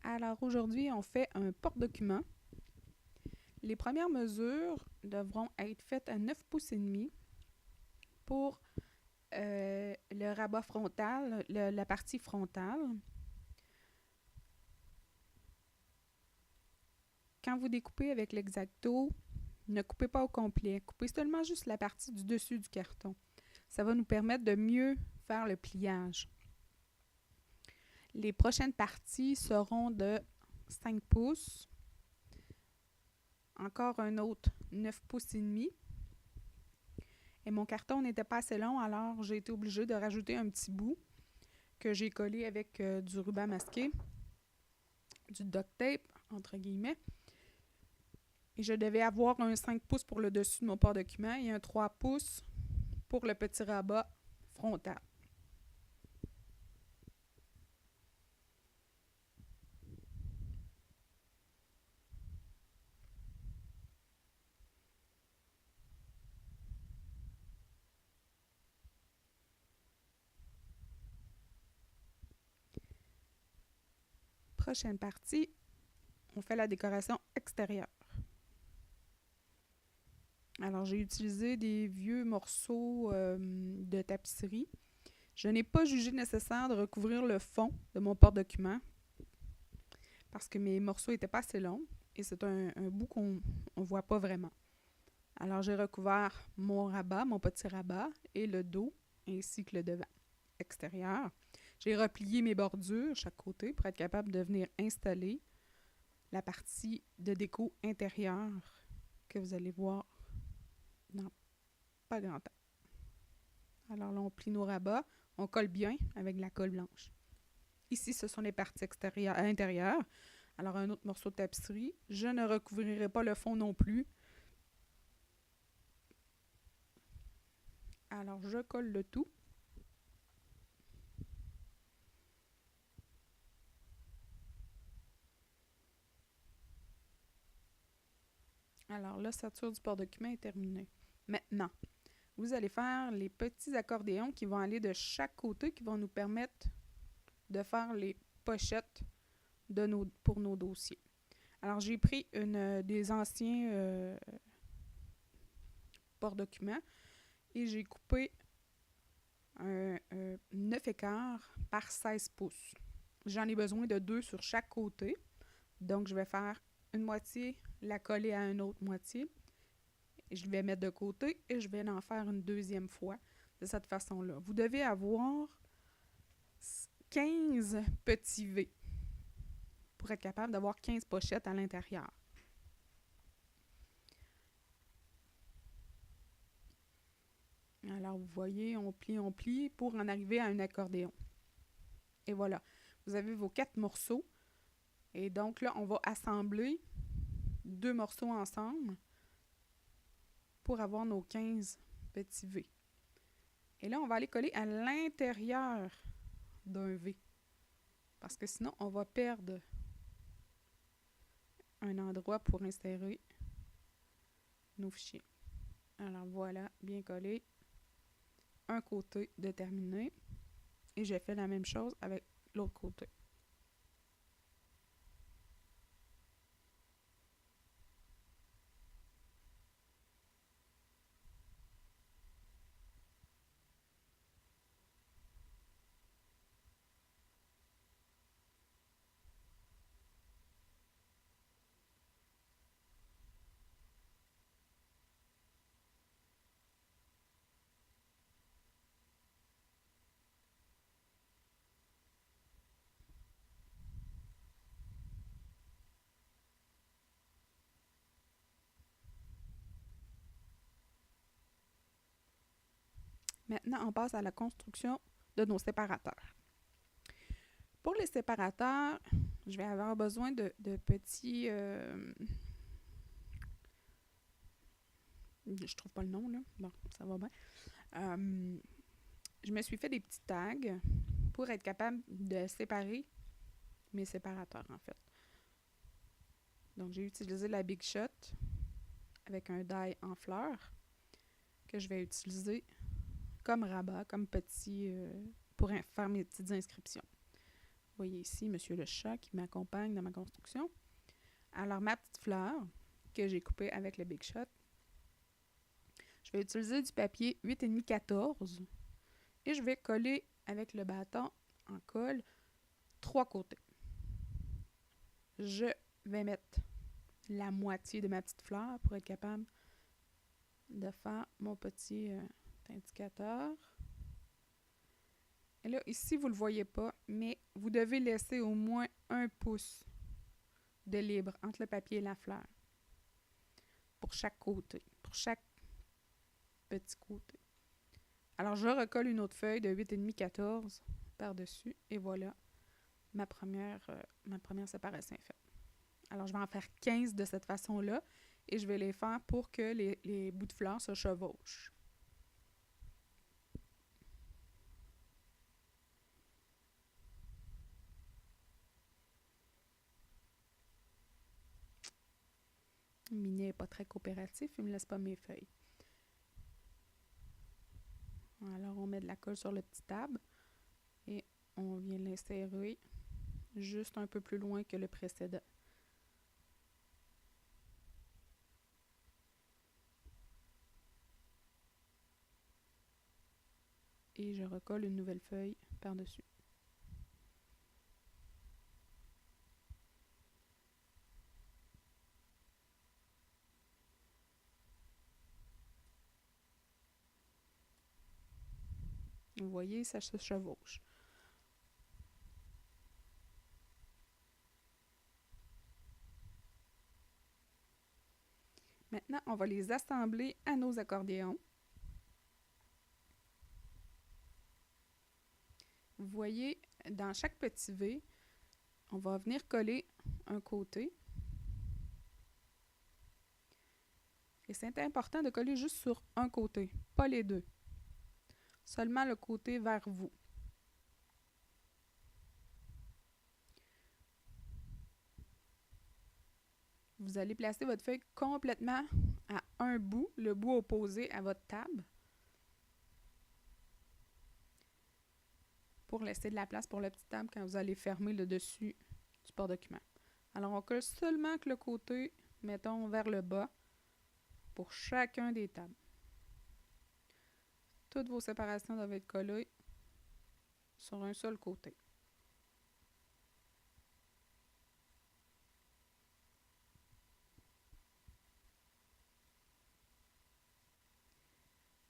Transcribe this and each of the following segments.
Alors aujourd'hui, on fait un porte-document. Les premières mesures devront être faites à 9 pouces et demi pour le rabat frontal, la partie frontale. Quand vous découpez avec l'exacto, ne coupez pas au complet. Coupez seulement juste la partie du dessus du carton. Ça va nous permettre de mieux faire le pliage. Les prochaines parties seront de 5 pouces. Encore un autre 9 pouces et demi. Et mon carton n'était pas assez long, alors j'ai été obligée de rajouter un petit bout que j'ai collé avec du ruban masqué, du duct tape, entre guillemets. Et je devais avoir un 5 pouces pour le dessus de mon porte-document et un 3 pouces pour le petit rabat frontal. Prochaine partie, on fait la décoration extérieure. Alors, j'ai utilisé des vieux morceaux de tapisserie. Je n'ai pas jugé nécessaire de recouvrir le fond de mon porte-document parce que mes morceaux n'étaient pas assez longs et c'est un bout qu'on ne voit pas vraiment. Alors, j'ai recouvert mon rabat, mon petit rabat et le dos ainsi que le devant extérieur. J'ai replié mes bordures chaque côté pour être capable de venir installer la partie de déco intérieure que vous allez voir dans pas grand temps. Alors là, on plie nos rabats, on colle bien avec de la colle blanche. Ici, ce sont les parties intérieures. Alors, un autre morceau de tapisserie. Je ne recouvrirai pas le fond non plus. Alors, je colle le tout. Alors, l'ossature du porte-document est terminée. Maintenant, vous allez faire les petits accordéons qui vont aller de chaque côté, qui vont nous permettre de faire les pochettes pour nos dossiers. Alors, j'ai pris des anciens porte-documents et j'ai coupé un 9 écarts par 16 pouces. J'en ai besoin de 2 sur chaque côté. Donc, je vais faire une moitié, la coller à une autre moitié. Et je vais mettre de côté et je vais en faire une deuxième fois de cette façon-là. Vous devez avoir 15 petits V pour être capable d'avoir 15 pochettes à l'intérieur. Alors, vous voyez, on plie pour en arriver à un accordéon. Et voilà, vous avez vos 4 morceaux. Et donc là, on va assembler 2 morceaux ensemble pour avoir nos 15 petits V. Et là, on va aller coller à l'intérieur d'un V. Parce que sinon, on va perdre un endroit pour insérer nos fichiers. Alors voilà, bien collé. Un côté de terminé. Et j'ai fait la même chose avec l'autre côté. Maintenant, on passe à la construction de nos séparateurs. Pour les séparateurs, je vais avoir besoin de petits... je trouve pas le nom, là. Bon, ça va bien. Je me suis fait des petits tags pour être capable de séparer mes séparateurs, en fait. Donc, j'ai utilisé la Big Shot avec un die en fleurs que je vais utiliser comme rabat, comme petit, pour faire mes petites inscriptions. voyez ici Monsieur le chat qui m'accompagne dans ma construction. Alors, ma petite fleur que j'ai coupée avec le Big Shot, je vais utiliser du papier 8,5-14 et je vais coller avec le bâton en colle 3 côtés. Je vais mettre la moitié de ma petite fleur pour être capable de faire mon petit indicateur. Et là, ici, vous ne le voyez pas, mais vous devez laisser au moins 1 pouce de libre entre le papier et la fleur pour chaque côté, pour chaque petit côté. Alors, je recolle une autre feuille de 8,5-14 par-dessus et voilà, ma première séparation est faite. Alors, je vais en faire 15 de cette façon-là et je vais les faire pour que les bouts de fleurs se chevauchent. Minet n'est pas très coopératif, il ne me laisse pas mes feuilles. Alors, on met de la colle sur le petit tab et on vient l'insérer juste un peu plus loin que le précédent. Et je recolle une nouvelle feuille par-dessus. Vous voyez, ça se chevauche. Maintenant, on va les assembler à nos accordéons. Vous voyez, dans chaque petit V, on va venir coller un côté. Et c'est important de coller juste sur un côté, pas les deux. Seulement le côté vers vous. Vous allez placer votre feuille complètement à un bout, le bout opposé à votre table, pour laisser de la place pour la petite table quand vous allez fermer le dessus du porte-document. Alors, on colle seulement que le côté, mettons, vers le bas pour chacun des tables. Toutes vos séparations doivent être collées sur un seul côté.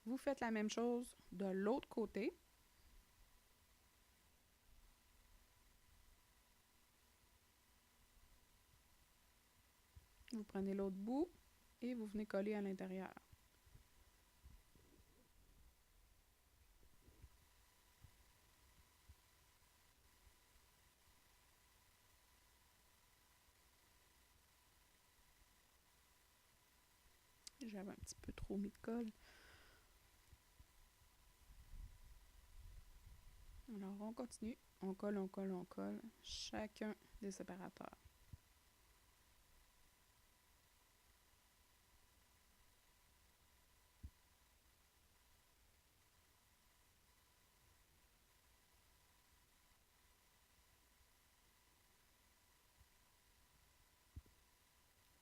Vous faites la même chose de l'autre côté. Vous prenez l'autre bout et vous venez coller à l'intérieur. J'avais un petit peu trop mis de colle. Alors, on continue. On colle, on colle, on colle chacun des séparateurs.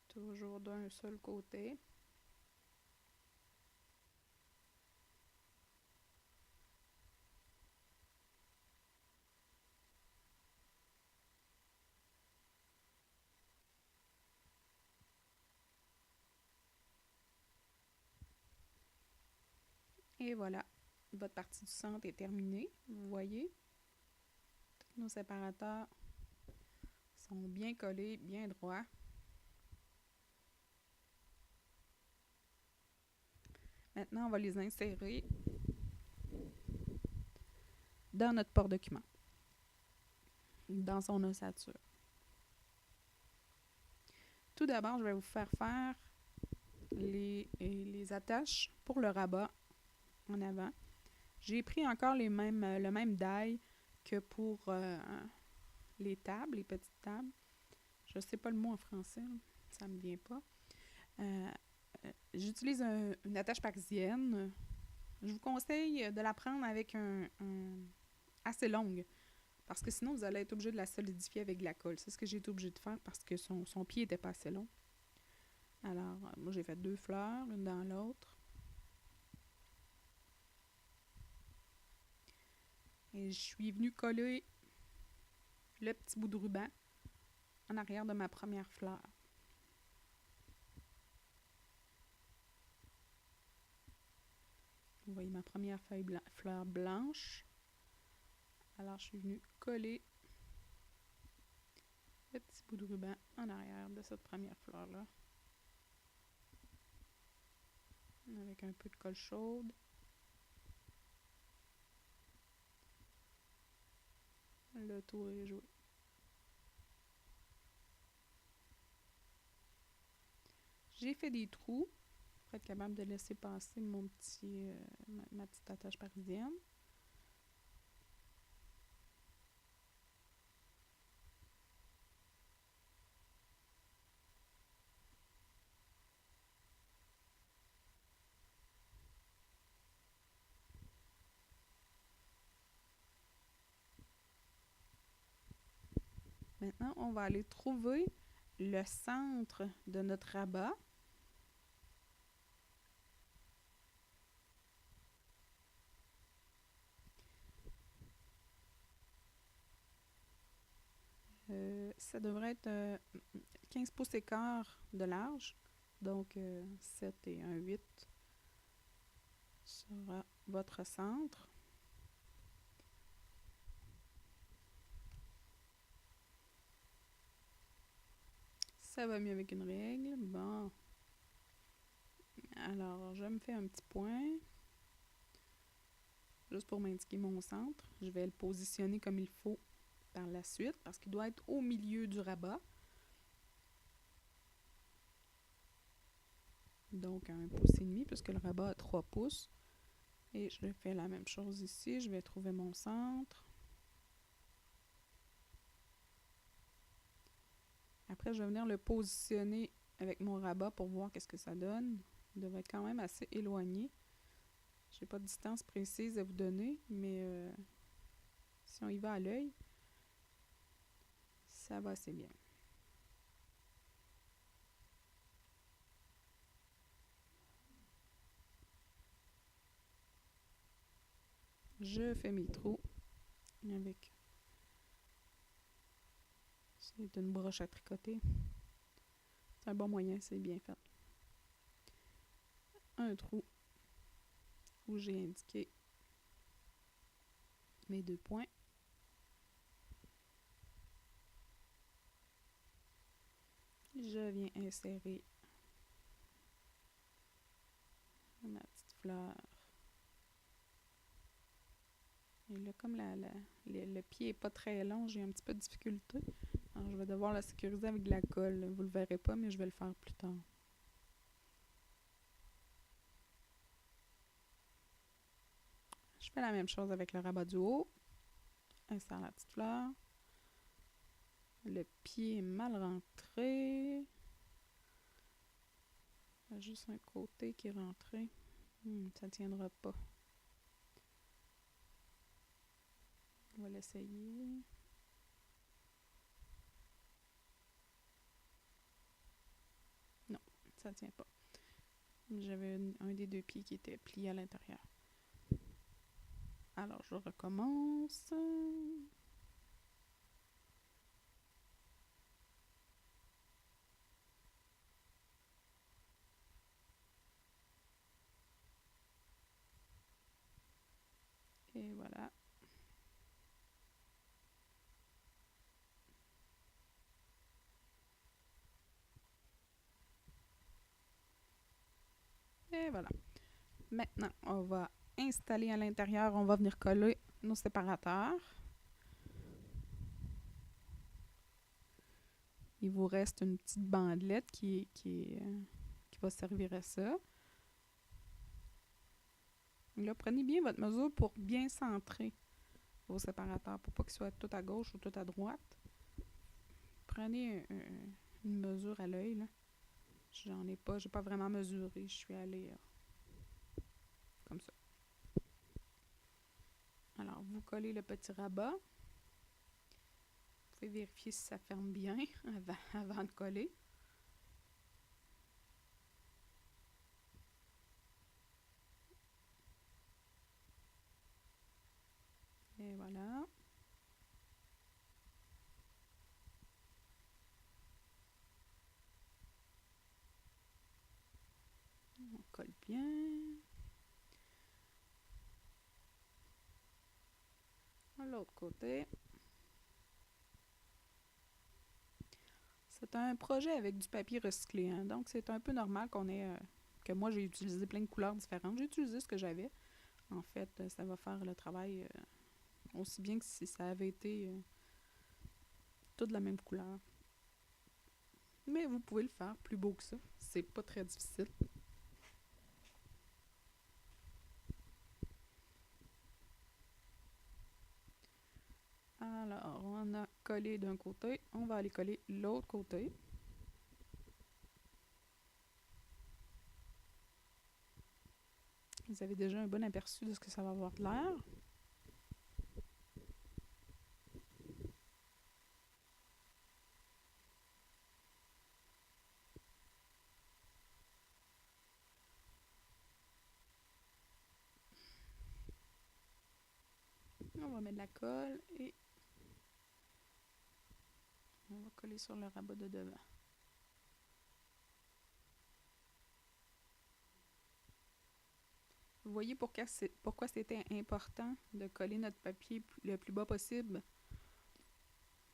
Toujours d'un seul côté. Et voilà, votre partie du centre est terminée. Vous voyez, tous nos séparateurs sont bien collés, bien droits. Maintenant, on va les insérer dans notre porte-document, dans son ossature. Tout d'abord, je vais vous faire les attaches pour le rabat en avant. J'ai pris encore le même die que pour les tables, les petites tables. Je ne sais pas le mot en français, ça ne me vient pas. J'utilise une attache parisienne. Je vous conseille de la prendre avec assez longue Parce que sinon, vous allez être obligé de la solidifier avec de la colle. C'est ce que j'ai été obligée de faire parce que son pied n'était pas assez long. Alors, moi, j'ai fait 2 fleurs, l'une dans l'autre. Et je suis venue coller le petit bout de ruban en arrière de ma première fleur. Vous voyez ma première fleur blanche. Alors, je suis venue coller le petit bout de ruban en arrière de cette première fleur-là. Avec un peu de colle chaude. Le tour est joué. J'ai fait des trous pour être capable de laisser passer ma petite attache parisienne. Maintenant, on va aller trouver le centre de notre rabat. Ça devrait être 15 pouces et quart de large. Donc 7 et 1/8 sera votre centre. Ça va mieux avec une règle. Bon. Alors, je me fais un petit point. Juste pour m'indiquer mon centre. Je vais le positionner comme il faut par la suite parce qu'il doit être au milieu du rabat. Donc, à 1,5 pouce puisque le rabat a 3 pouces. Et je fais la même chose ici. Je vais trouver mon centre. Après, je vais venir le positionner avec mon rabat pour voir qu'est-ce que ça donne. Il devrait être quand même assez éloigné. Je n'ai pas de distance précise à vous donner, mais si on y va à l'œil, ça va assez bien. Je fais mes trous avec... C'est une broche à tricoter. C'est un bon moyen, c'est bien fait. Un trou où j'ai indiqué mes 2 points. Je viens insérer ma petite fleur. Et là, comme le pied n'est pas très long, j'ai un petit peu de difficulté. Alors, je vais devoir la sécuriser avec de la colle. Vous ne le verrez pas, mais je vais le faire plus tard. Je fais la même chose avec le rabat du haut. Insère la petite fleur. Le pied est mal rentré. Il y a juste un côté qui est rentré. Ça ne tiendra pas. On va l'essayer. Non, ça ne tient pas. J'avais un des 2 pieds qui était plié à l'intérieur. Alors, je recommence. Et voilà. Et voilà. Maintenant, on va installer à l'intérieur, on va venir coller nos séparateurs. Il vous reste une petite bandelette qui va servir à ça. Là, prenez bien votre mesure pour bien centrer vos séparateurs, pour pas qu'ils soient tout à gauche ou tout à droite. Prenez une mesure à l'œil, là. J'en ai pas, j'ai pas vraiment mesuré, je suis allée comme ça. Alors, vous collez le petit rabat. pouvez vérifier si ça ferme bien avant de coller. Et voilà. On colle bien. À l'autre côté. C'est un projet avec du papier recyclé, hein, donc c'est un peu normal qu'on ait que moi j'ai utilisé plein de couleurs différentes. J'ai utilisé ce que j'avais. En fait, ça va faire le travail aussi bien que si ça avait été tout de la même couleur. Mais vous pouvez le faire plus beau que ça. C'est pas très difficile. Alors, on a collé d'un côté. On va aller coller l'autre côté. Vous avez déjà un bon aperçu de ce que ça va avoir de l'air. On va mettre de la colle et on va coller sur le rabat de devant. Vous voyez pourquoi c'était important de coller notre papier le plus bas possible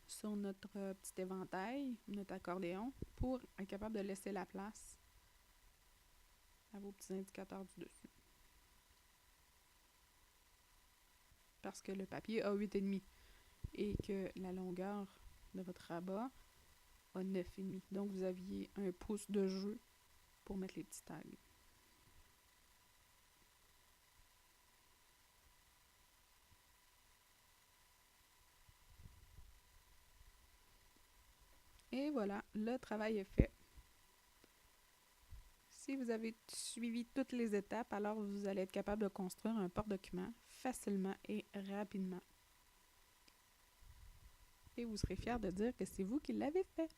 sur notre petit éventail, notre accordéon, pour être capable de laisser la place à vos petits indicateurs du dessus. Parce que le papier a 8,5 et que la longueur de votre rabat a 9,5. Donc vous aviez un pouce de jeu pour mettre les petits tags. Et voilà, le travail est fait. Si vous avez suivi toutes les étapes, alors vous allez être capable de construire un porte-document facilement et rapidement. Et vous serez fier de dire que c'est vous qui l'avez fait.